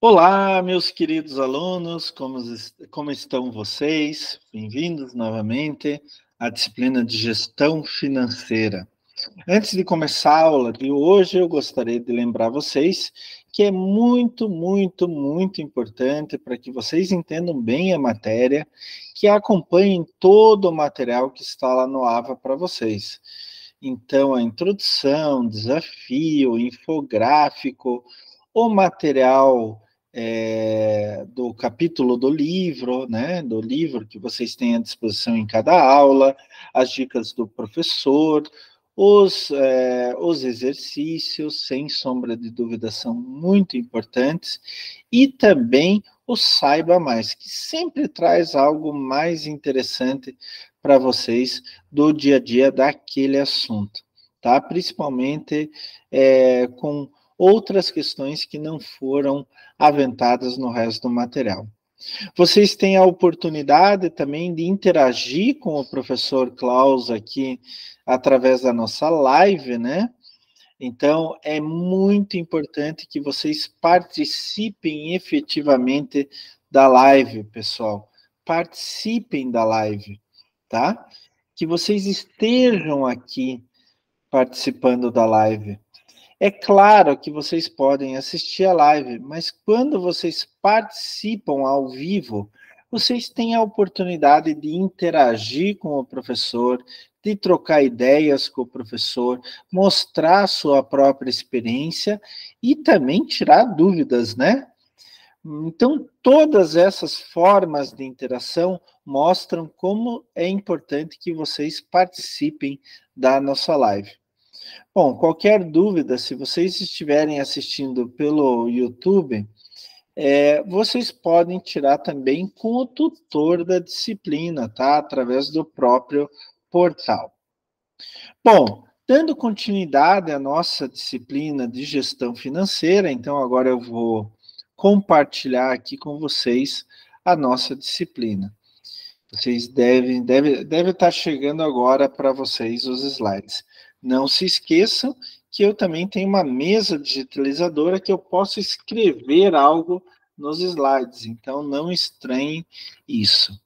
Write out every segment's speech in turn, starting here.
Olá, meus queridos alunos, como estão vocês? Bem-vindos novamente à disciplina de Gestão Financeira. Antes de começar a aula de hoje, eu gostaria de lembrar vocês que é muito importante para que vocês entendam bem a matéria, que acompanhem todo o material que está lá no AVA para vocês. Então, a introdução, desafio, infográfico, o material do capítulo do livro, né, do livro que vocês têm à disposição em cada aula, as dicas do professor, os exercícios, sem sombra de dúvida, são muito importantes, e também o Saiba Mais, que sempre traz algo mais interessante para vocês do dia a dia daquele assunto, tá? Principalmente com outras questões que não foram aventadas no resto do material. Vocês têm a oportunidade também de interagir com o professor Klaus aqui através da nossa live, né? Então, é muito importante que vocês participem efetivamente da live, pessoal. Participem da live, tá? Que vocês estejam aqui participando da live. É claro que vocês podem assistir a live, mas quando vocês participam ao vivo, vocês têm a oportunidade de interagir com o professor, de trocar ideias com o professor, mostrar sua própria experiência e também tirar dúvidas, né? Então, todas essas formas de interação mostram como é importante que vocês participem da nossa live. Bom, qualquer dúvida, se vocês estiverem assistindo pelo YouTube, vocês podem tirar também com o tutor da disciplina, tá? Através do próprio portal. Bom, dando continuidade à nossa disciplina de gestão financeira, então agora eu vou compartilhar aqui com vocês a nossa disciplina. Vocês deve estar chegando agora para vocês os slides. Não se esqueçam que eu também tenho uma mesa digitalizadora que eu posso escrever algo nos slides, então não estranhem isso.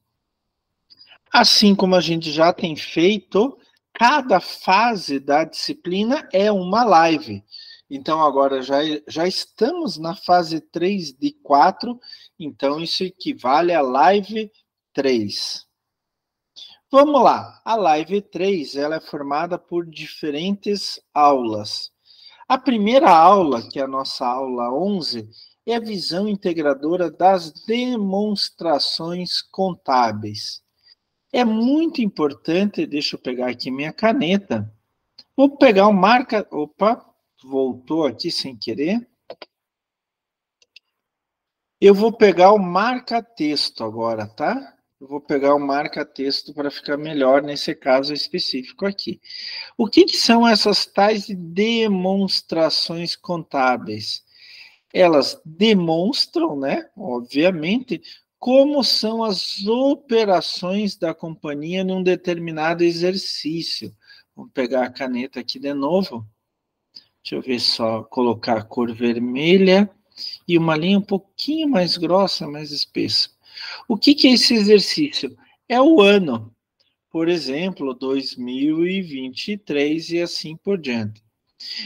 Assim como a gente já tem feito, cada fase da disciplina é uma live. Então, agora já estamos na fase 3 de 4, então isso equivale a live 3. Vamos lá, a live 3 ela é formada por diferentes aulas. A primeira aula, que é a nossa aula 11, é a visão integradora das demonstrações contábeis. É muito importante, deixa eu pegar aqui minha caneta, vou pegar o marca... Opa, voltou aqui sem querer. Eu vou pegar o marca-texto agora, tá? Eu vou pegar o marca-texto para ficar melhor nesse caso específico aqui. O que são essas tais demonstrações contábeis? Elas demonstram, né, obviamente, como são as operações da companhia num determinado exercício. Vou pegar a caneta aqui de novo. Deixa eu ver só, colocar a cor vermelha e uma linha um pouquinho mais grossa, mais espessa. O que é esse exercício? É o ano, por exemplo, 2023 e assim por diante.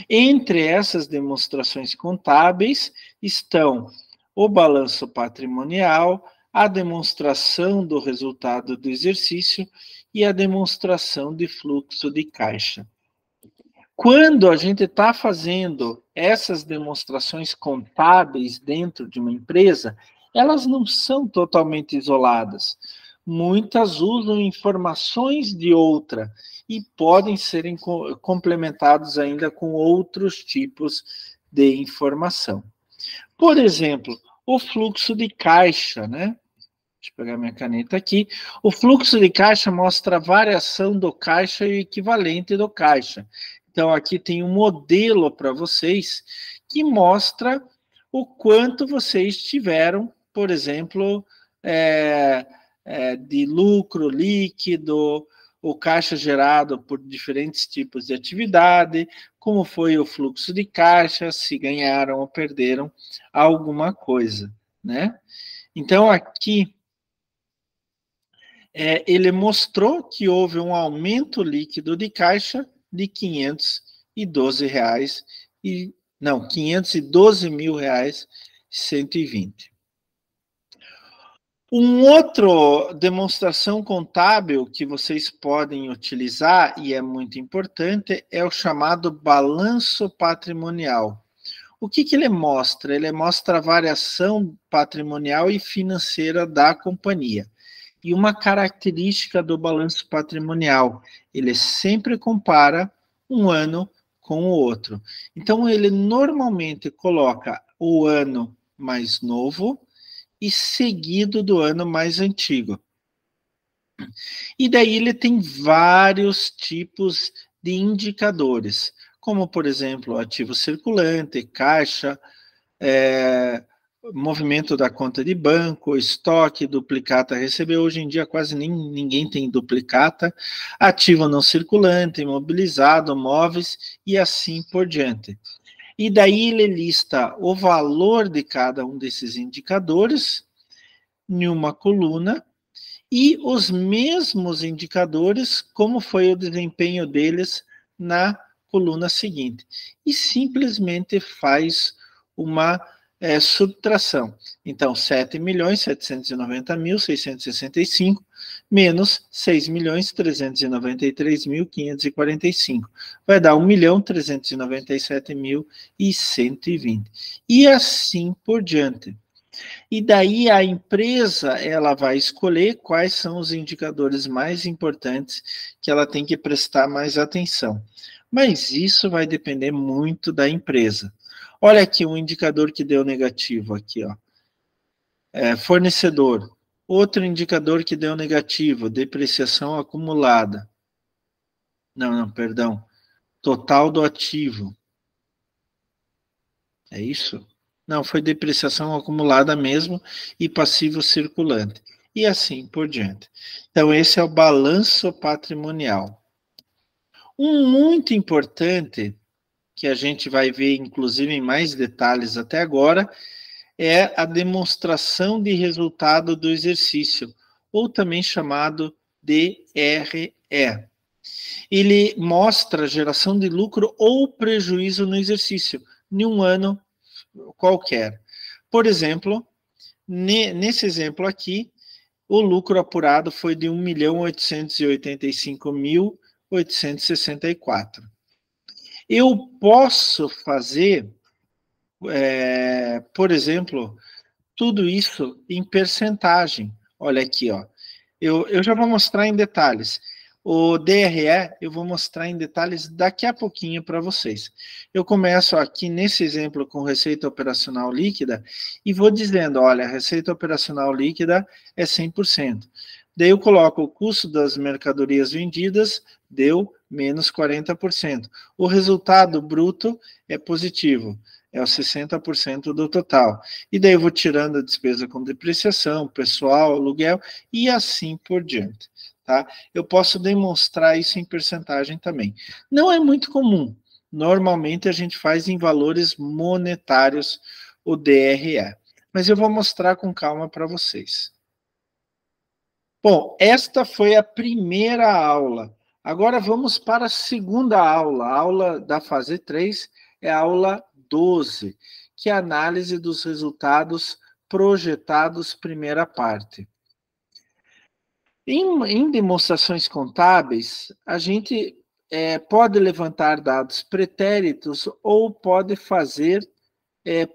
Entre essas demonstrações contábeis estão o balanço patrimonial, a demonstração do resultado do exercício e a demonstração de fluxo de caixa. Quando a gente está fazendo essas demonstrações contábeis dentro de uma empresa, elas não são totalmente isoladas. Muitas usam informações de outra e podem serem complementados ainda com outros tipos de informação. Por exemplo, o fluxo de caixa, né? Deixa eu pegar minha caneta aqui. O fluxo de caixa mostra a variação do caixa e o equivalente do caixa. Então, aqui tem um modelo para vocês que mostra o quanto vocês tiveram, por exemplo, de lucro líquido, o caixa gerado por diferentes tipos de atividade, como foi o fluxo de caixa, se ganharam ou perderam alguma coisa, né? Então, aqui, ele mostrou que houve um aumento líquido de caixa de R$ 512 mil reais, 120. Outra demonstração contábil que vocês podem utilizar, e é muito importante, é o chamado balanço patrimonial. O que ele mostra? Ele mostra a variação patrimonial e financeira da companhia. E uma característica do balanço patrimonial, ele sempre compara um ano com o outro. Então, ele normalmente coloca o ano mais novo e seguido do ano mais antigo. E daí ele tem vários tipos de indicadores, como, por exemplo, ativo circulante, caixa, movimento da conta de banco, estoque, duplicata recebeu. Hoje em dia quase ninguém tem duplicata, ativo não circulante, imobilizado, móveis e assim por diante. E daí ele lista o valor de cada um desses indicadores em uma coluna e os mesmos indicadores, como foi o desempenho deles na coluna seguinte. E simplesmente faz uma subtração. Então, 7.790.665 menos 6.393.545. Vai dar 1.397.120. E assim por diante. E daí a empresa ela vai escolher quais são os indicadores mais importantes que ela tem que prestar mais atenção. Mas isso vai depender muito da empresa. Olha aqui um indicador que deu negativo aqui, ó. Fornecedor. Outro indicador que deu negativo, depreciação acumulada. Não, perdão. Total do ativo. É isso? Não, foi depreciação acumulada mesmo e passivo circulante. E assim por diante. Então, esse é o balanço patrimonial. Muito importante, que a gente vai ver, inclusive, em mais detalhes até agora, é a demonstração de resultado do exercício, ou também chamado DRE. Ele mostra a geração de lucro ou prejuízo no exercício, em um ano qualquer. Por exemplo, nesse exemplo aqui, o lucro apurado foi de 1.885.864. Eu posso fazer, por exemplo, tudo isso em percentagem. Olha aqui, ó. Eu já vou mostrar em detalhes. O DRE eu vou mostrar em detalhes daqui a pouquinho para vocês. Eu começo aqui nesse exemplo com receita operacional líquida e vou dizendo, olha, a receita operacional líquida é 100%. Daí eu coloco o custo das mercadorias vendidas, deu menos 40%. O resultado bruto é positivo, é os 60% do total. E daí eu vou tirando a despesa com depreciação, pessoal, aluguel e assim por diante. Tá? Eu posso demonstrar isso em percentagem também. Não é muito comum. Normalmente a gente faz em valores monetários o DRE. Mas eu vou mostrar com calma para vocês. Bom, esta foi a primeira aula. Agora vamos para a segunda aula. A aula da fase 3 é a aula 12, que é a análise dos resultados projetados, primeira parte. Em demonstrações contábeis, a gente pode levantar dados pretéritos ou pode fazer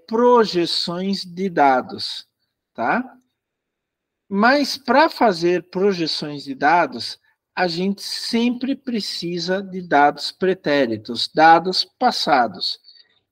projeções de dados, tá? Mas para fazer projeções de dados, a gente sempre precisa de dados pretéritos, dados passados.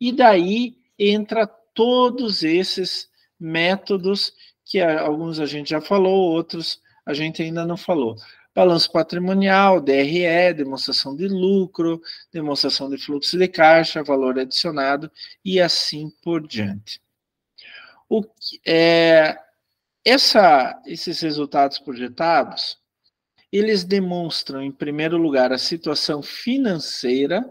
E daí entra todos esses métodos que alguns a gente já falou, outros a gente ainda não falou. Balanço patrimonial, DRE, demonstração de lucro, demonstração de fluxo de caixa, valor adicionado e assim por diante. Esses resultados projetados, eles demonstram, em primeiro lugar, a situação financeira,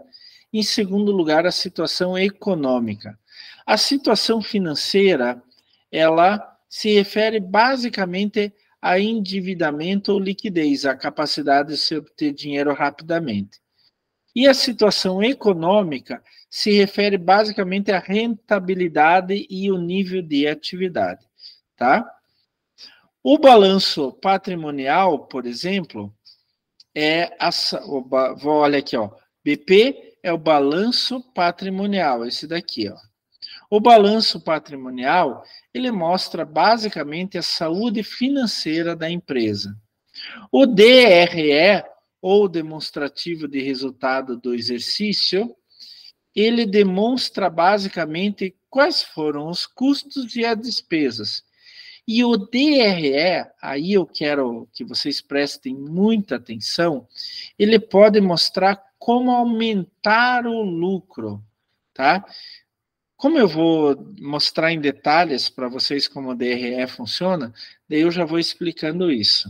em segundo lugar, a situação econômica. A situação financeira, ela se refere basicamente a endividamento ou liquidez, a capacidade de se obter dinheiro rapidamente. E a situação econômica se refere basicamente à rentabilidade e o nível de atividade, tá? O balanço patrimonial, por exemplo, olha aqui, ó, BP é o balanço patrimonial, esse daqui, ó. O balanço patrimonial, ele mostra basicamente a saúde financeira da empresa. O DRE, ou demonstrativo de resultado do exercício, ele demonstra basicamente quais foram os custos e as despesas. E o DRE, aí eu quero que vocês prestem muita atenção, ele pode mostrar como aumentar o lucro, tá? Como eu vou mostrar em detalhes para vocês como o DRE funciona, daí eu já vou explicando isso.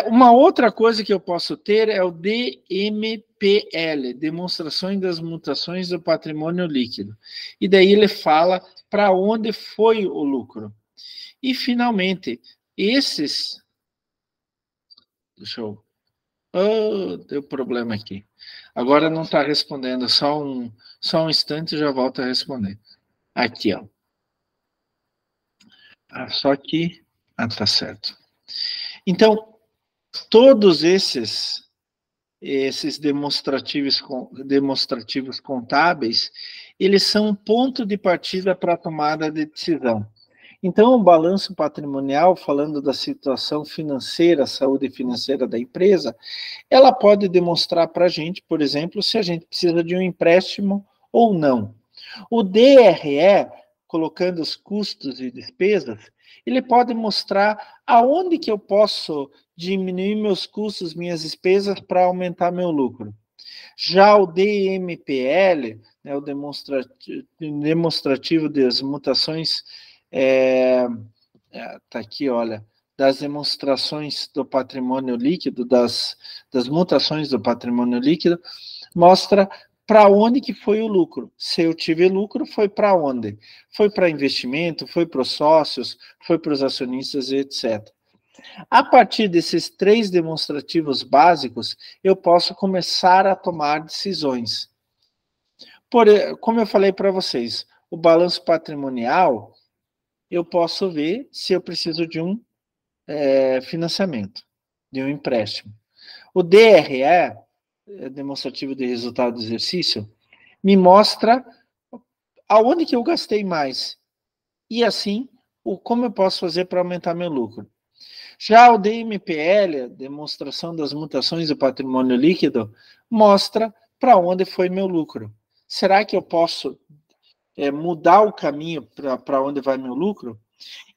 Uma outra coisa que eu posso ter é o DMPL, Demonstrações das Mutações do Patrimônio Líquido. E daí ele fala para onde foi o lucro. E, finalmente, esses... Deixa eu... Oh, deu problema aqui. Agora não está respondendo, só um instante e já volto a responder. Aqui, ó. Só que... tá certo. Então, todos esses demonstrativos contábeis, eles são um ponto de partida para a tomada de decisão. Então, o balanço patrimonial, falando da situação financeira, saúde financeira da empresa, ela pode demonstrar para a gente, por exemplo, se a gente precisa de um empréstimo ou não. O DRE, colocando os custos e despesas, ele pode mostrar aonde que eu posso diminuir meus custos, minhas despesas, para aumentar meu lucro. Já o DMPL, né, o demonstrativo das mutações, tá aqui, olha, das demonstrações do patrimônio líquido, das mutações do patrimônio líquido, mostra para onde que foi o lucro. Se eu tive lucro, foi para onde? Foi para investimento, foi para os sócios, foi para os acionistas, etc. A partir desses 3 demonstrativos básicos, eu posso começar a tomar decisões. Como eu falei para vocês, o balanço patrimonial, eu posso ver se eu preciso de um financiamento, de um empréstimo. O DRE, demonstrativo de resultado do exercício, me mostra aonde que eu gastei mais. E assim, como eu posso fazer para aumentar meu lucro. Já o DMPL, demonstração das mutações do patrimônio líquido, mostra para onde foi meu lucro. Será que eu posso mudar o caminho para onde vai meu lucro?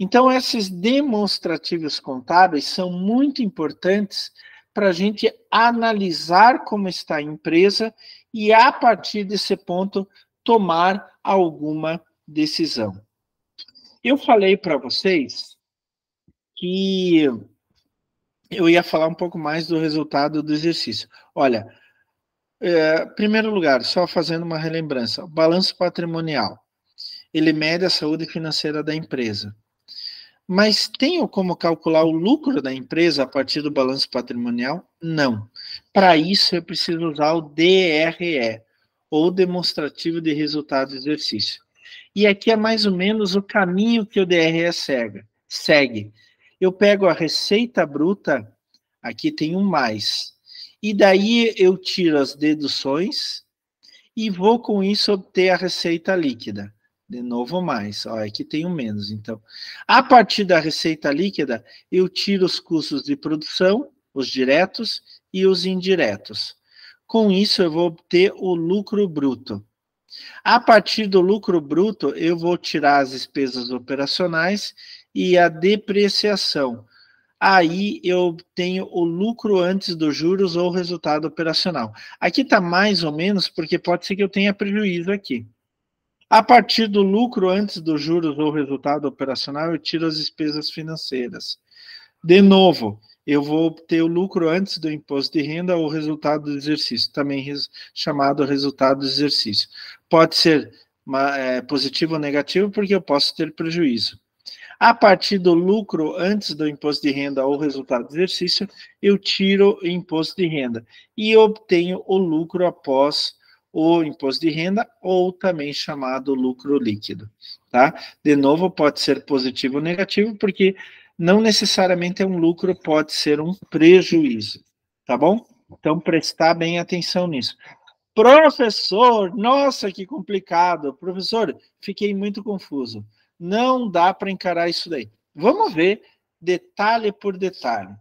Então, esses demonstrativos contábeis são muito importantes para a gente analisar como está a empresa e, a partir desse ponto, tomar alguma decisão. Eu falei para vocês que eu ia falar um pouco mais do resultado do exercício. Olha, em primeiro lugar, só fazendo uma relembrança, o balanço patrimonial, ele mede a saúde financeira da empresa. Mas tenho como calcular o lucro da empresa a partir do balanço patrimonial? Não. Para isso, eu preciso usar o DRE, ou Demonstrativo de Resultado do Exercício. E aqui é mais ou menos o caminho que o DRE segue. Eu pego a receita bruta, aqui tem um mais, e daí eu tiro as deduções e vou com isso obter a receita líquida. De novo mais, ó, aqui tem um menos. Então, a partir da receita líquida, eu tiro os custos de produção, os diretos e os indiretos. Com isso, eu vou obter o lucro bruto. A partir do lucro bruto, eu vou tirar as despesas operacionais e a depreciação. Aí eu tenho o lucro antes dos juros ou resultado operacional. Aqui está mais ou menos, porque pode ser que eu tenha prejuízo aqui. A partir do lucro antes dos juros ou resultado operacional, eu tiro as despesas financeiras. De novo, eu vou ter o lucro antes do imposto de renda ou resultado do exercício, também chamado resultado do exercício. Pode ser positivo ou negativo, porque eu posso ter prejuízo. A partir do lucro antes do imposto de renda ou resultado do exercício, eu tiro o imposto de renda e obtenho o lucro após o imposto de renda, ou também chamado lucro líquido, tá? De novo, pode ser positivo ou negativo, porque não necessariamente é um lucro, pode ser um prejuízo, tá bom? Então, prestar bem atenção nisso. Professor, nossa, que complicado. Professor, fiquei muito confuso. Não dá para encarar isso daí. Vamos ver detalhe por detalhe.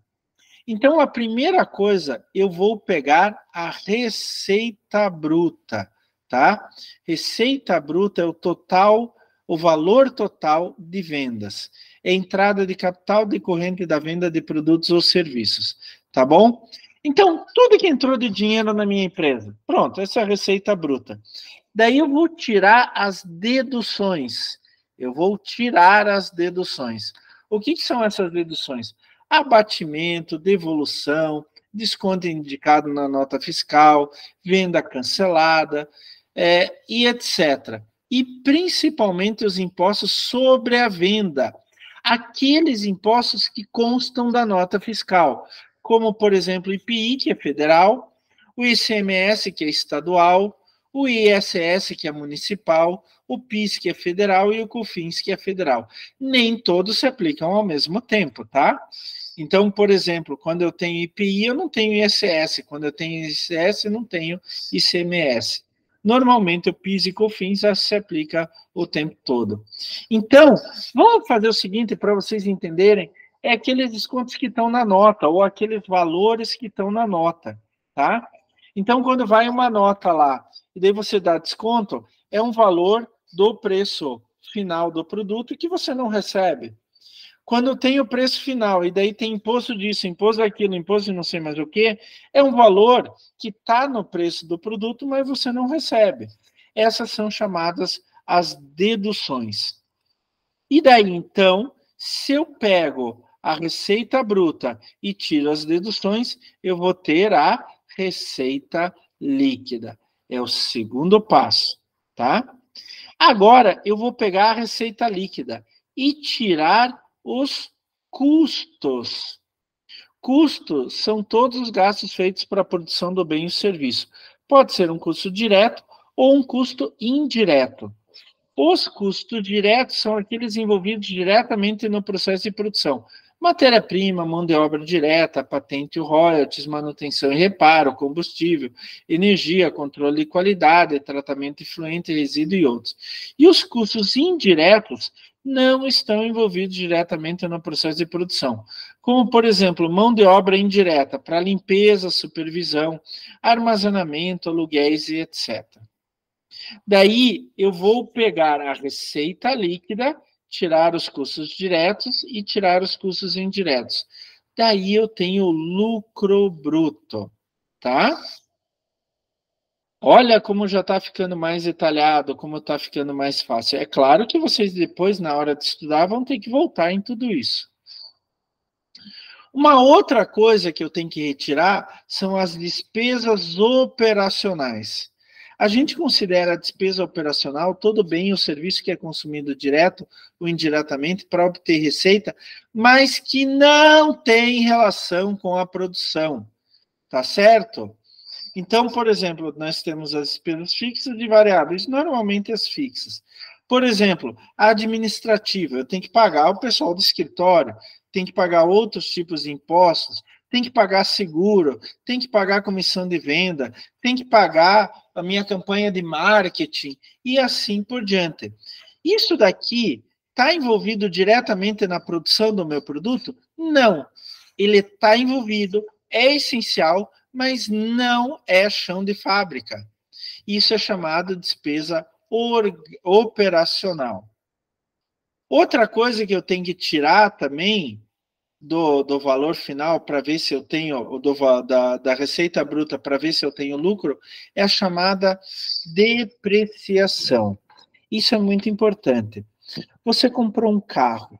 Então, a primeira coisa, eu vou pegar a receita bruta, tá? Receita bruta é o total, o valor total de vendas. É entrada de capital decorrente da venda de produtos ou serviços, tá bom? Então, tudo que entrou de dinheiro na minha empresa, pronto, essa é a receita bruta. Daí eu vou tirar as deduções. Eu vou tirar as deduções. O que são essas deduções? Abatimento, devolução, desconto indicado na nota fiscal, venda cancelada, e etc. E principalmente os impostos sobre a venda, aqueles impostos que constam da nota fiscal, como, por exemplo, o IPI, que é federal, o ICMS, que é estadual, o ISS, que é municipal, o PIS, que é federal, e o COFINS, que é federal. Nem todos se aplicam ao mesmo tempo, tá? Então, por exemplo, quando eu tenho IPI, eu não tenho ISS. Quando eu tenho ISS, eu não tenho ICMS. Normalmente, o PIS e COFINS já se aplica o tempo todo. Então, vamos fazer o seguinte para vocês entenderem, é aqueles descontos que estão na nota, ou aqueles valores que estão na nota, tá? Então, quando vai uma nota lá, e daí você dá desconto, é um valor do preço final do produto que você não recebe. Quando tem o preço final, e daí tem imposto disso, imposto daquilo, imposto de não sei mais o que, é um valor que está no preço do produto, mas você não recebe. Essas são chamadas as deduções. E daí, então, se eu pego a receita bruta e tiro as deduções, eu vou ter a receita líquida. É o segundo passo, tá? Agora, eu vou pegar a receita líquida e tirar os custos. Custos são todos os gastos feitos para a produção do bem e serviço. Pode ser um custo direto ou um custo indireto. Os custos diretos são aqueles envolvidos diretamente no processo de produção. Matéria-prima, mão de obra direta, patente, royalties, manutenção e reparo, combustível, energia, controle de qualidade, tratamento efluente, resíduo e outros. E os custos indiretos não estão envolvidos diretamente no processo de produção, como, por exemplo, mão de obra indireta para limpeza, supervisão, armazenamento, aluguéis e etc. Daí, eu vou pegar a receita líquida, tirar os custos diretos e tirar os custos indiretos. Daí, eu tenho lucro bruto, tá? Olha como já está ficando mais detalhado, como está ficando mais fácil. É claro que vocês depois, na hora de estudar, vão ter que voltar em tudo isso. Uma outra coisa que eu tenho que retirar são as despesas operacionais. A gente considera a despesa operacional todo bem ou serviço que é consumido direto ou indiretamente para obter receita, mas que não tem relação com a produção, tá certo? Então, por exemplo, nós temos as despesas fixas e variáveis, normalmente as fixas. Por exemplo, a administrativa, eu tenho que pagar o pessoal do escritório, tem que pagar outros tipos de impostos, tem que pagar seguro, tem que pagar comissão de venda, tem que pagar a minha campanha de marketing e assim por diante. Isso daqui está envolvido diretamente na produção do meu produto? Não. Ele está envolvido, é essencial, mas não é chão de fábrica. Isso é chamado de despesa operacional. Outra coisa que eu tenho que tirar também do valor final para ver se eu tenho, da receita bruta para ver se eu tenho lucro, é a chamada depreciação. Isso é muito importante. Você comprou um carro,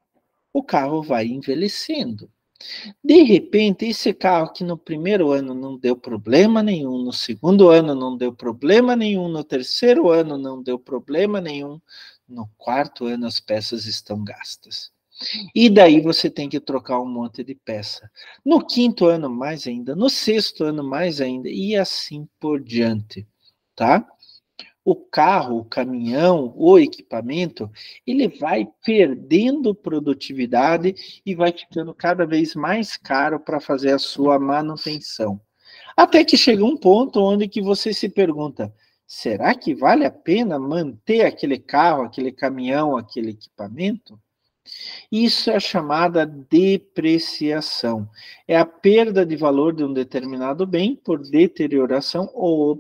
o carro vai envelhecendo. De repente, esse carro que no primeiro ano não deu problema nenhum, no segundo ano não deu problema nenhum, no terceiro ano não deu problema nenhum, no quarto ano as peças estão gastas. E daí você tem que trocar um monte de peça. No quinto ano, mais ainda. No sexto ano, mais ainda. E assim por diante, tá? O carro, o caminhão, o equipamento, ele vai perdendo produtividade e vai ficando cada vez mais caro para fazer a sua manutenção. Até que chega um ponto onde que você se pergunta, será que vale a pena manter aquele carro, aquele caminhão, aquele equipamento? Isso é chamada depreciação. É a perda de valor de um determinado bem por deterioração ou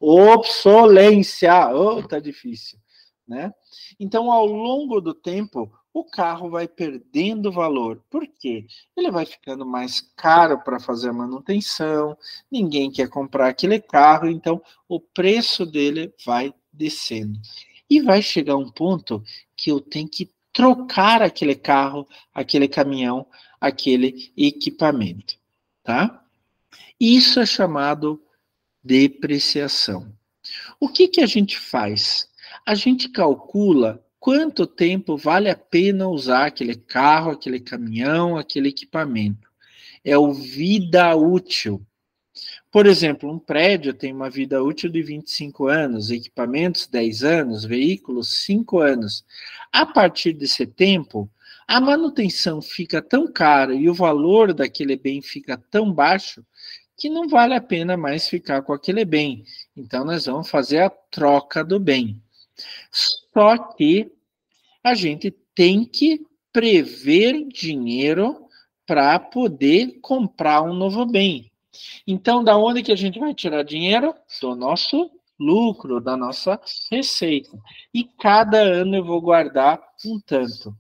obsolência. Oh, tá difícil, né? Então, ao longo do tempo, o carro vai perdendo valor. Por quê? Ele vai ficando mais caro para fazer a manutenção, ninguém quer comprar aquele carro, então o preço dele vai descendo. E vai chegar um ponto que eu tenho que trocar aquele carro, aquele caminhão, aquele equipamento, tá? Isso é chamado depreciação. O que que a gente faz? A gente calcula quanto tempo vale a pena usar aquele carro, aquele caminhão, aquele equipamento. É o vida útil. Por exemplo, um prédio tem uma vida útil de 25 anos, equipamentos 10 anos, veículos 5 anos. A partir desse tempo, a manutenção fica tão cara e o valor daquele bem fica tão baixo que não vale a pena mais ficar com aquele bem. Então, nós vamos fazer a troca do bem. Só que a gente tem que prever dinheiro para poder comprar um novo bem. Então, da onde que a gente vai tirar dinheiro? Do nosso lucro, da nossa receita. E cada ano eu vou guardar um tanto.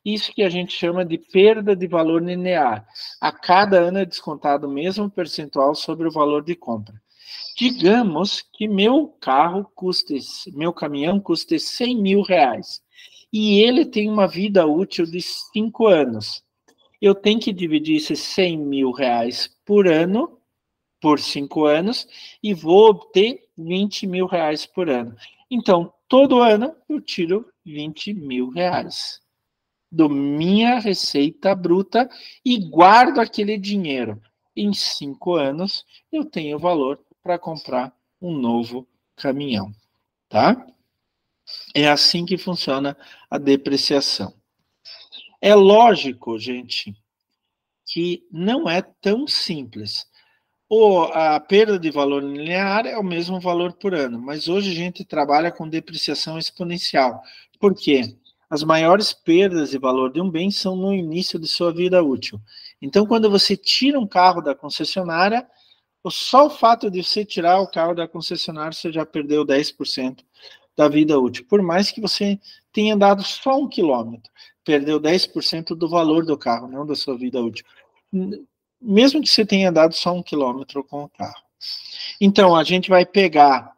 Isso que a gente chama de perda de valor linear. A cada ano é descontado o mesmo percentual sobre o valor de compra. Digamos que meu caminhão custe 100 mil reais. E ele tem uma vida útil de 5 anos. Eu tenho que dividir esses 100 mil reais por ano, por 5 anos, e vou obter 20 mil reais por ano. Então, todo ano eu tiro 20 mil reais da minha receita bruta e guardo aquele dinheiro. Em 5 anos, eu tenho valor para comprar um novo caminhão, tá? É assim que funciona a depreciação. É lógico, gente, que não é tão simples. A perda de valor linear é o mesmo valor por ano, mas hoje a gente trabalha com depreciação exponencial. Por quê? As maiores perdas de valor de um bem são no início de sua vida útil. Então, quando você tira um carro da concessionária, só o fato de você tirar o carro da concessionária, você já perdeu 10% da vida útil. Por mais que você tenha andado só 1 quilômetro, perdeu 10% do valor do carro, não da sua vida útil. Mesmo que você tenha andado só 1 quilômetro com o carro. Então, a gente vai pegar,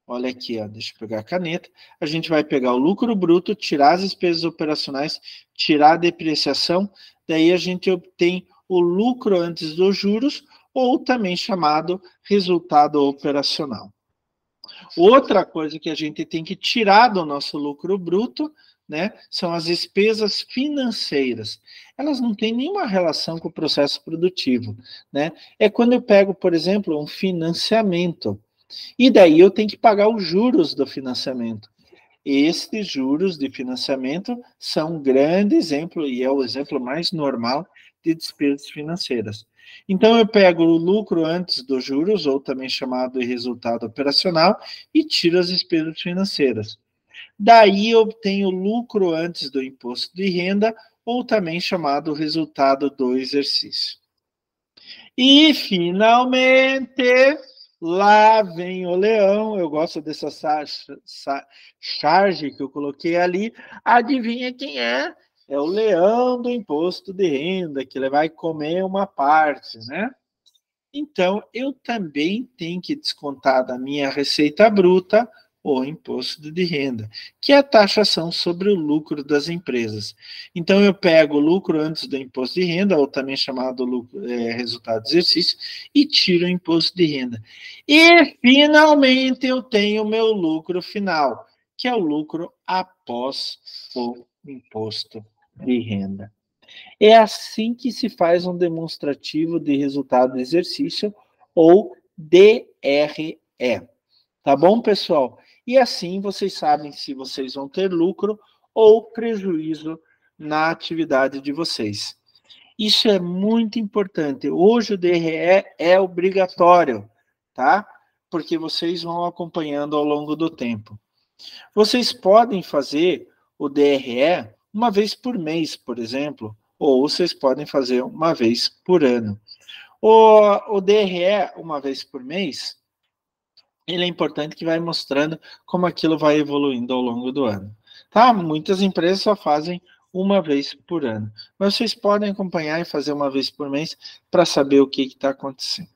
olha aqui, ó, deixa eu pegar a caneta, a gente vai pegar o lucro bruto, tirar as despesas operacionais, tirar a depreciação, daí a gente obtém o lucro antes dos juros, ou também chamado resultado operacional. Outra coisa que a gente tem que tirar do nosso lucro bruto, né, são as despesas financeiras. Elas não têm nenhuma relação com o processo produtivo, né? É quando eu pego, por exemplo, um financiamento, e daí eu tenho que pagar os juros do financiamento. Estes juros de financiamento são um grande exemplo, e é o exemplo mais normal de despesas financeiras. Então, eu pego o lucro antes dos juros, ou também chamado de resultado operacional, e tiro as despesas financeiras. Daí, eu obtenho o lucro antes do imposto de renda, ou também chamado resultado do exercício. E, finalmente, lá vem o leão. Eu gosto dessa charge que eu coloquei ali. Adivinha quem é? É o leão do imposto de renda, que ele vai comer uma parte, né? Então, eu também tenho que descontar da minha receita bruta o imposto de renda, que é a taxação sobre o lucro das empresas. Então, eu pego o lucro antes do imposto de renda, ou também chamado lucro, resultado do exercício, e tiro o imposto de renda. E, finalmente, eu tenho o meu lucro final, que é o lucro após o imposto de renda. É assim que se faz um demonstrativo de resultado do exercício, ou DRE. Tá bom, pessoal? E assim vocês sabem se vocês vão ter lucro ou prejuízo na atividade de vocês. Isso é muito importante. Hoje o DRE é obrigatório, tá? Porque vocês vão acompanhando ao longo do tempo. Vocês podem fazer o DRE uma vez por mês, por exemplo, ou vocês podem fazer uma vez por ano. O DRE uma vez por mês, ele é importante que vai mostrando como aquilo vai evoluindo ao longo do ano. Tá? Muitas empresas só fazem uma vez por ano, mas vocês podem acompanhar e fazer uma vez por mês para saber o que está acontecendo.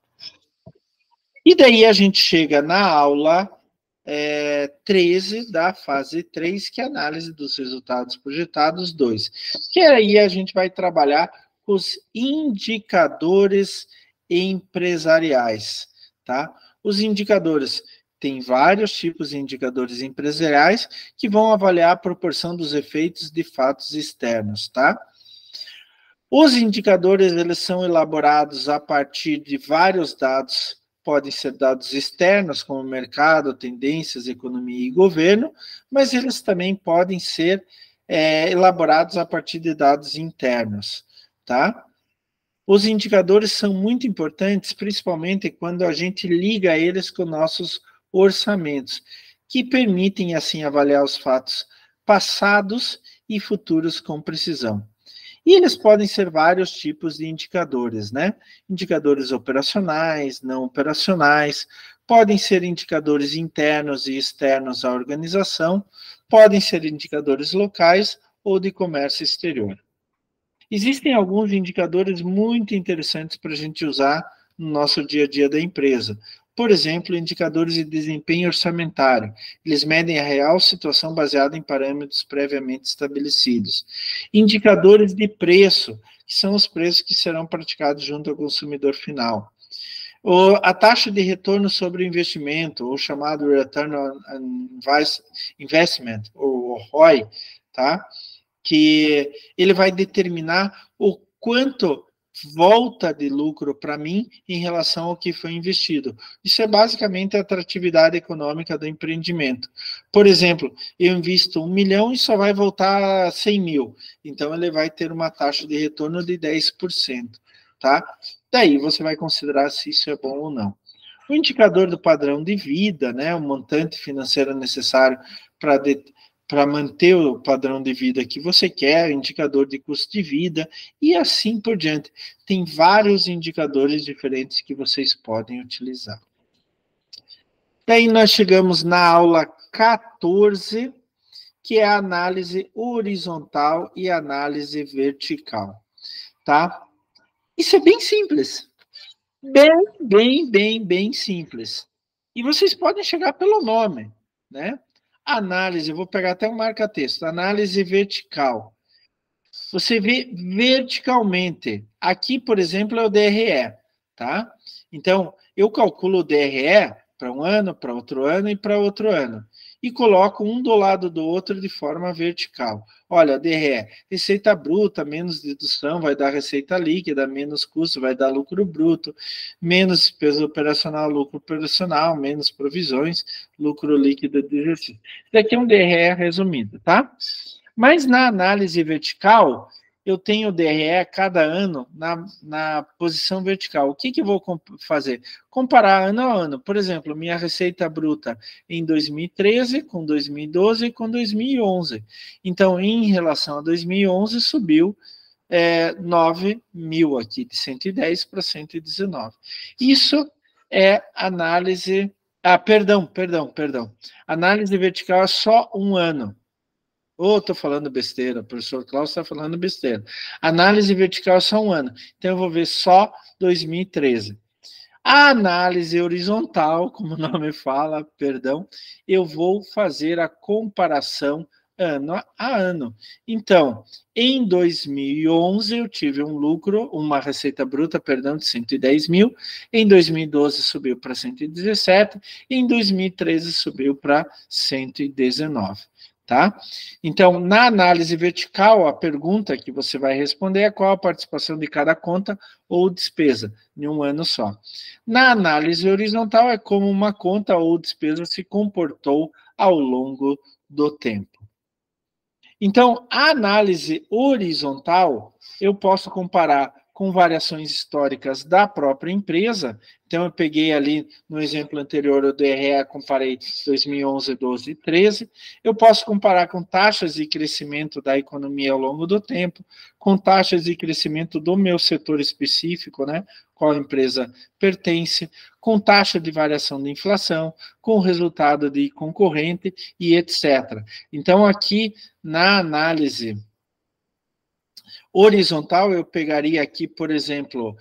E daí a gente chega na aula 13 da fase 3, que é a análise dos resultados projetados 2. Que aí a gente vai trabalhar os indicadores empresariais, tá? Os indicadores, tem vários tipos de indicadores empresariais que vão avaliar a proporção dos efeitos de fatos externos, tá? Os indicadores, eles são elaborados a partir de vários dados, podem ser dados externos, como mercado, tendências, economia e governo, mas eles também podem ser elaborados a partir de dados internos, tá? Os indicadores são muito importantes, principalmente quando a gente liga eles com nossos orçamentos, que permitem, assim, avaliar os fatos passados e futuros com precisão. E eles podem ser vários tipos de indicadores, né? Indicadores operacionais, não operacionais, podem ser indicadores internos e externos à organização, podem ser indicadores locais ou de comércio exterior. Existem alguns indicadores muito interessantes para a gente usar no nosso dia a dia da empresa. Por exemplo, indicadores de desempenho orçamentário. Eles medem a real situação baseada em parâmetros previamente estabelecidos. Indicadores de preço, que são os preços que serão praticados junto ao consumidor final. A taxa de retorno sobre o investimento, ou chamado Return on Investment, ou ROI, tá? Que ele vai determinar o quanto volta de lucro para mim em relação ao que foi investido. Isso é basicamente a atratividade econômica do empreendimento. Por exemplo, eu invisto 1 milhão e só vai voltar 100 mil. Então, ele vai ter uma taxa de retorno de 10%. Tá? Daí você vai considerar se isso é bom ou não. O indicador do padrão de vida, né, o montante financeiro necessário para manter o padrão de vida que você quer, indicador de custo de vida e assim por diante. Tem vários indicadores diferentes que vocês podem utilizar. Daí nós chegamos na aula 14, que é a análise horizontal e análise vertical, tá? Isso é bem simples. Bem simples. E vocês podem chegar pelo nome, né? Análise, vou pegar até um marca-texto, análise vertical. Você vê verticalmente. Aqui, por exemplo, é o DRE, tá? Então, eu calculo o DRE para um ano, para outro ano e para outro ano. E coloco um do lado do outro de forma vertical. Olha, DRE, receita bruta, menos dedução, vai dar receita líquida, menos custo, vai dar lucro bruto, menos despesa operacional, lucro operacional, menos provisões, lucro líquido de exercício. Isso aqui é um DRE resumido, tá? Mas na análise vertical, eu tenho o DRE cada ano na posição vertical. O que eu vou fazer? Comparar ano a ano. Por exemplo, minha receita bruta em 2013, com 2012 e com 2011. Então, em relação a 2011, subiu 9 mil aqui, de 110 para 119. Isso é análise... perdão. Análise vertical é só um ano. Estou falando besteira, o professor Cláudio está falando besteira. Análise vertical é só um ano. Então, eu vou ver só 2013. A análise horizontal, como o nome fala, perdão, eu vou fazer a comparação ano a ano. Então, em 2011 eu tive um lucro, uma receita bruta, perdão, de 110 mil, em 2012 subiu para 117, e em 2013 subiu para 119. Tá? Então, na análise vertical, a pergunta que você vai responder é qual a participação de cada conta ou despesa em um ano só. Na análise horizontal, é como uma conta ou despesa se comportou ao longo do tempo. Então, a análise horizontal, eu posso comparar com variações históricas da própria empresa. Então, eu peguei ali, no exemplo anterior, o DRE, comparei 2011, 12 e 13. Eu posso comparar com taxas de crescimento da economia ao longo do tempo, com taxas de crescimento do meu setor específico, né? Qual empresa pertence, com taxa de variação de inflação, com resultado de concorrente e etc. Então, aqui, na análise horizontal, eu pegaria aqui, por exemplo,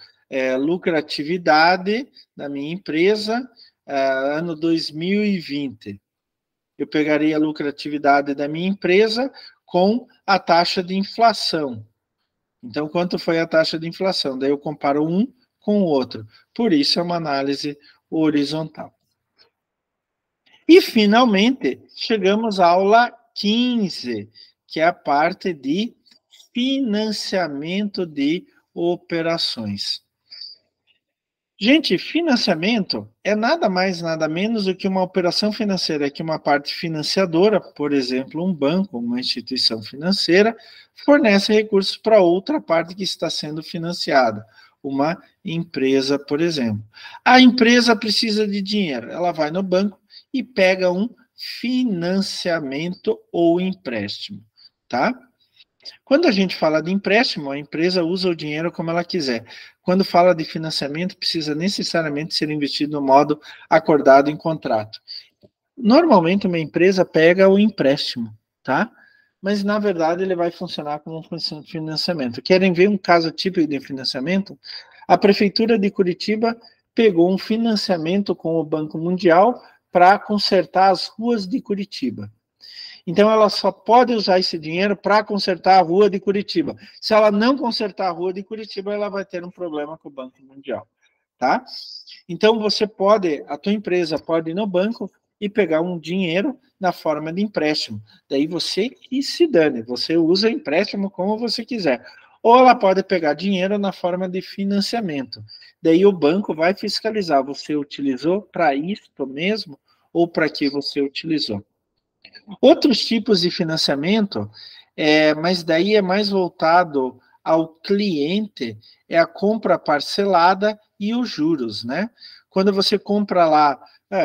lucratividade da minha empresa, ano 2020. Eu pegaria a lucratividade da minha empresa com a taxa de inflação. Então, quanto foi a taxa de inflação? Daí eu comparo um com o outro. Por isso, é uma análise horizontal. E, finalmente, chegamos à aula 15, que é a parte de financiamento de operações. Gente, financiamento é nada mais, nada menos do que uma operação financeira que uma parte financiadora, por exemplo, um banco, uma instituição financeira, fornece recursos para outra parte que está sendo financiada, uma empresa, por exemplo. A empresa precisa de dinheiro, ela vai no banco e pega um financiamento ou empréstimo, tá? Quando a gente fala de empréstimo, a empresa usa o dinheiro como ela quiser. Quando fala de financiamento, precisa necessariamente ser investido no modo acordado em contrato. Normalmente, uma empresa pega o empréstimo, tá? Mas, na verdade, ele vai funcionar como um financiamento. Querem ver um caso típico de financiamento? A Prefeitura de Curitiba pegou um financiamento com o Banco Mundial para consertar as ruas de Curitiba. Então, ela só pode usar esse dinheiro para consertar a rua de Curitiba. Se ela não consertar a rua de Curitiba, ela vai ter um problema com o Banco Mundial, tá? Então, a tua empresa pode ir no banco e pegar um dinheiro na forma de empréstimo. Daí você que se dane, você usa o empréstimo como você quiser. Ou ela pode pegar dinheiro na forma de financiamento. Daí o banco vai fiscalizar, você utilizou para isto mesmo ou para que você utilizou. Outros tipos de financiamento, mas daí é mais voltado ao cliente, é a compra parcelada e os juros, né? Quando você compra lá,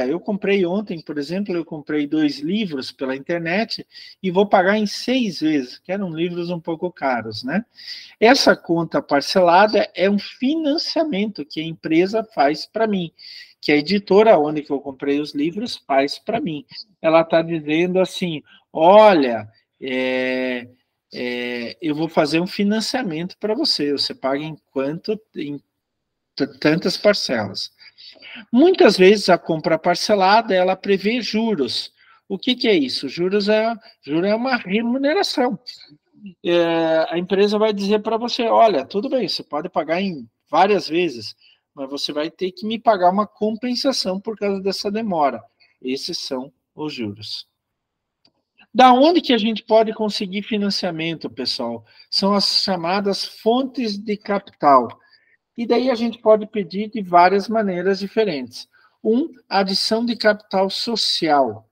eu comprei ontem, por exemplo, eu comprei 2 livros pela internet e vou pagar em 6 vezes, que eram livros um pouco caros, né? Essa conta parcelada é um financiamento que a empresa faz para mim, que a editora onde que eu comprei os livros faz para mim. Ela está dizendo assim, olha, eu vou fazer um financiamento para você paga em tantas parcelas. Muitas vezes a compra parcelada, ela prevê juros. O que é isso? Juros é uma remuneração. A empresa vai dizer para você, olha, tudo bem, você pode pagar em várias vezes, mas você vai ter que me pagar uma compensação por causa dessa demora. Esses são os juros. Da onde que a gente pode conseguir financiamento, pessoal? São as chamadas fontes de capital. E daí a gente pode pedir de várias maneiras diferentes. Adição de capital social,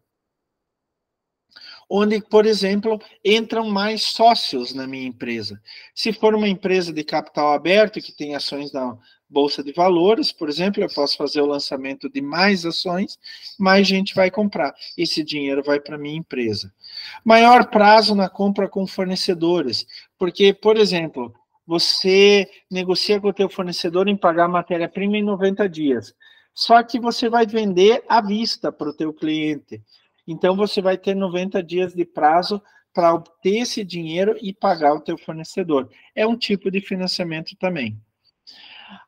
onde, por exemplo, entram mais sócios na minha empresa. Se for uma empresa de capital aberto, que tem ações da Bolsa de Valores, por exemplo, eu posso fazer o lançamento de mais ações, mais gente vai comprar. Esse dinheiro vai para a minha empresa. Maior prazo na compra com fornecedores, porque, por exemplo, você negocia com o teu fornecedor em pagar matéria-prima em 90 dias. Só que você vai vender à vista para o teu cliente. Então, você vai ter 90 dias de prazo para obter esse dinheiro e pagar o teu fornecedor. É um tipo de financiamento também.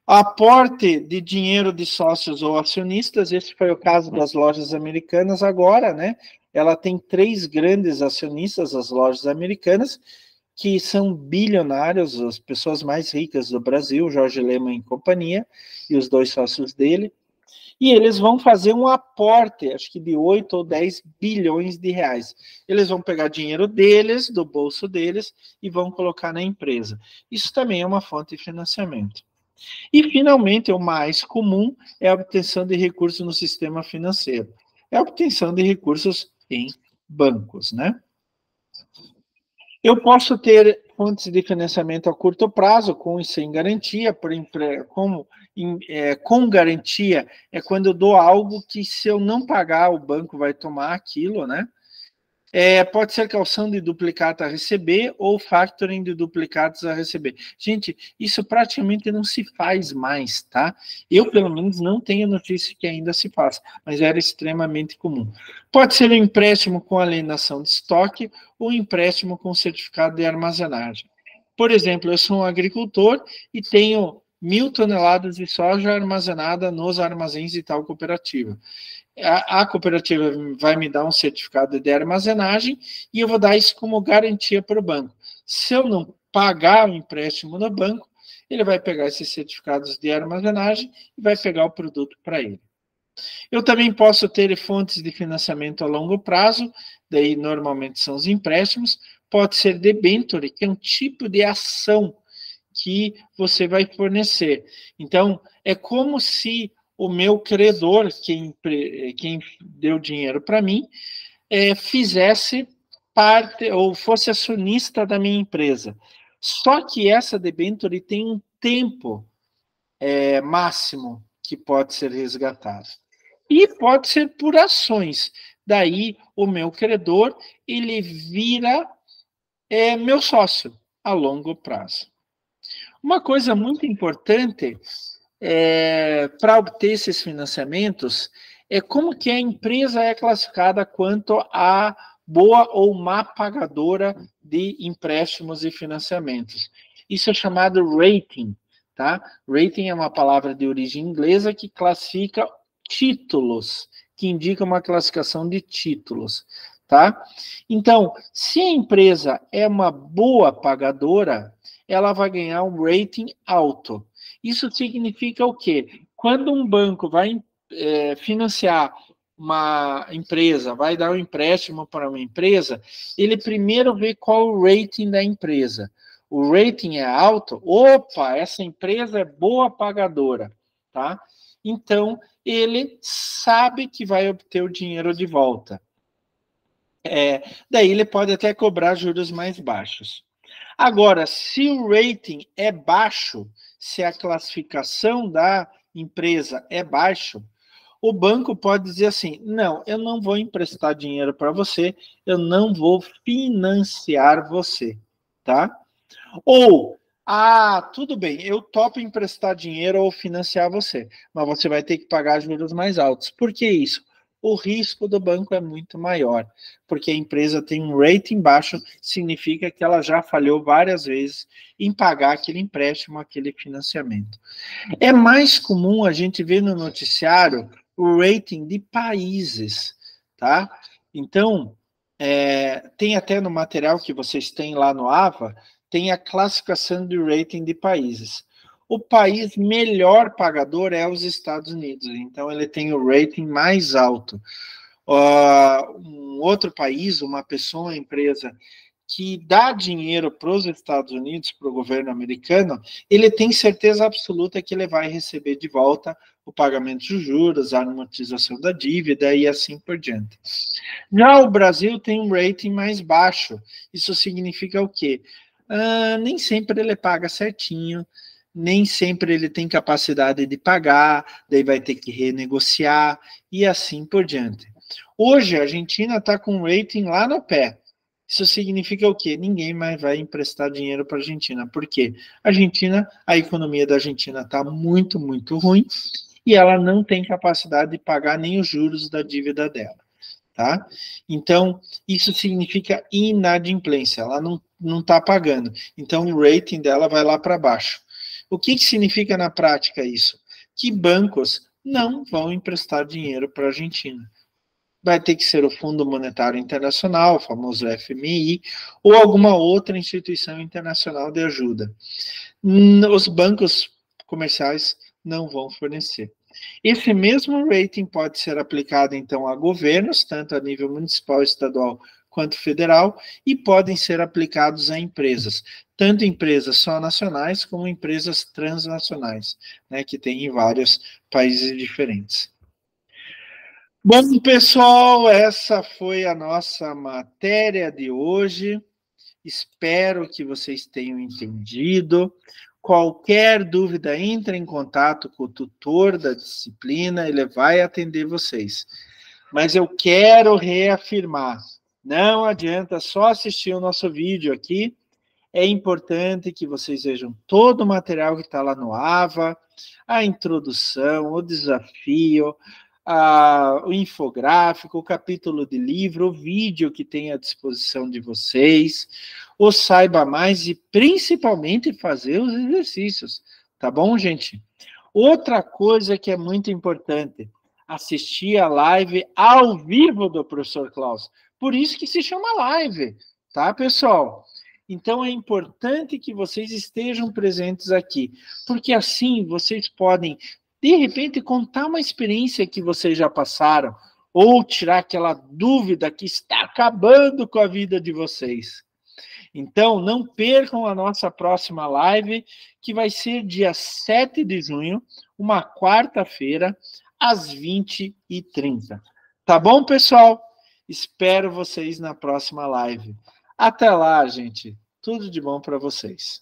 Aporte de dinheiro de sócios ou acionistas, esse foi o caso das lojas americanas agora, né? Ela tem 3 grandes acionistas, as lojas americanas, que são bilionários, as pessoas mais ricas do Brasil, Jorge Lehmann e companhia, e os 2 sócios dele, e eles vão fazer um aporte, acho que de 8 ou 10 bilhões de reais. Eles vão pegar dinheiro deles, do bolso deles, e vão colocar na empresa. Isso também é uma fonte de financiamento. E, finalmente, o mais comum é a obtenção de recursos no sistema financeiro. É a obtenção de recursos em bancos, né? Eu posso ter fontes de financiamento a curto prazo, com e sem garantia, com garantia é quando eu dou algo que, se eu não pagar, o banco vai tomar aquilo, né? Pode ser calção de duplicata a receber ou factoring de duplicados a receber. Gente, isso praticamente não se faz mais, tá? Eu, pelo menos, não tenho notícia que ainda se faça, mas era extremamente comum. Pode ser um empréstimo com alienação de estoque ou um empréstimo com certificado de armazenagem. Por exemplo, eu sou um agricultor e tenho 1.000 toneladas de soja armazenada nos armazéns de tal cooperativa. A cooperativa vai me dar um certificado de armazenagem e eu vou dar isso como garantia para o banco. Se eu não pagar o empréstimo no banco, ele vai pegar esses certificados de armazenagem e vai pegar o produto para ele. Eu também posso ter fontes de financiamento a longo prazo, daí normalmente são os empréstimos, pode ser debenture, que é um tipo de ação que você vai fornecer. Então, é como se o meu credor, quem deu dinheiro para mim, fizesse parte ou fosse acionista da minha empresa. Só que essa debênture tem um tempo máximo que pode ser resgatado. E pode ser por ações. Daí, o meu credor, ele vira meu sócio a longo prazo. Uma coisa muito importante para obter esses financiamentos é como que a empresa é classificada quanto a boa ou má pagadora de empréstimos e financiamentos. Isso é chamado rating, tá? Rating é uma palavra de origem inglesa que classifica títulos, que indica uma classificação de títulos, tá? Então, se a empresa é uma boa pagadora, ela vai ganhar um rating alto. Isso significa o quê? Quando um banco vai financiar uma empresa, vai dar um empréstimo para uma empresa, ele primeiro vê qual o rating da empresa. O rating é alto, opa, essa empresa é boa pagadora, tá? Então, ele sabe que vai obter o dinheiro de volta. Daí ele pode até cobrar juros mais baixos. Agora, se o rating é baixo, se a classificação da empresa é baixo, o banco pode dizer assim, não, eu não vou emprestar dinheiro para você, eu não vou financiar você, tá? Ou, tudo bem, eu topo emprestar dinheiro ou financiar você, mas você vai ter que pagar juros mais altos. Por que isso? O risco do banco é muito maior, porque a empresa tem um rating baixo, significa que ela já falhou várias vezes em pagar aquele empréstimo, aquele financiamento. É mais comum a gente ver no noticiário o rating de países, tá? Então, tem até no material que vocês têm lá no AVA, tem a classificação de rating de países. O país melhor pagador é os Estados Unidos, então ele tem o rating mais alto. Um outro país, uma pessoa, uma empresa que dá dinheiro para os Estados Unidos, para o governo americano, ele tem certeza absoluta que ele vai receber de volta o pagamento de juros, a amortização da dívida e assim por diante. Já o Brasil tem um rating mais baixo. Isso significa o quê? Nem sempre ele paga certinho, nem sempre ele tem capacidade de pagar, daí vai ter que renegociar e assim por diante. Hoje a Argentina está com um rating lá no pé. Isso significa o quê? Ninguém mais vai emprestar dinheiro para a Argentina. Por quê? A economia da Argentina está muito, muito ruim e ela não tem capacidade de pagar nem os juros da dívida dela. Tá? Então, isso significa inadimplência, ela não está pagando. Então, o rating dela vai lá para baixo. O que significa na prática isso? Que bancos não vão emprestar dinheiro para a Argentina. Vai ter que ser o Fundo Monetário Internacional, o famoso FMI, ou alguma outra instituição internacional de ajuda. Os bancos comerciais não vão fornecer. Esse mesmo rating pode ser aplicado, então, a governos, tanto a nível municipal, estadual, quanto federal, e podem ser aplicados a empresas, tanto empresas só nacionais, como empresas transnacionais, né, que tem em vários países diferentes. Bom, pessoal, essa foi a nossa matéria de hoje. Espero que vocês tenham entendido. Qualquer dúvida, entre em contato com o tutor da disciplina, ele vai atender vocês. Mas eu quero reafirmar, não adianta só assistir o nosso vídeo aqui, é importante que vocês vejam todo o material que está lá no AVA, a introdução, o desafio, o infográfico, o capítulo de livro, o vídeo que tem à disposição de vocês, o Saiba Mais e principalmente fazer os exercícios, tá bom, gente? Outra coisa que é muito importante, assistir a live ao vivo do professor Klaus. Por isso que se chama live, tá, pessoal? Então, é importante que vocês estejam presentes aqui, porque assim vocês podem, de repente, contar uma experiência que vocês já passaram, ou tirar aquela dúvida que está acabando com a vida de vocês. Então, não percam a nossa próxima live, que vai ser dia 7 de junho, uma quarta-feira, às 20h30. Tá bom, pessoal? Espero vocês na próxima live. Até lá, gente. Tudo de bom para vocês.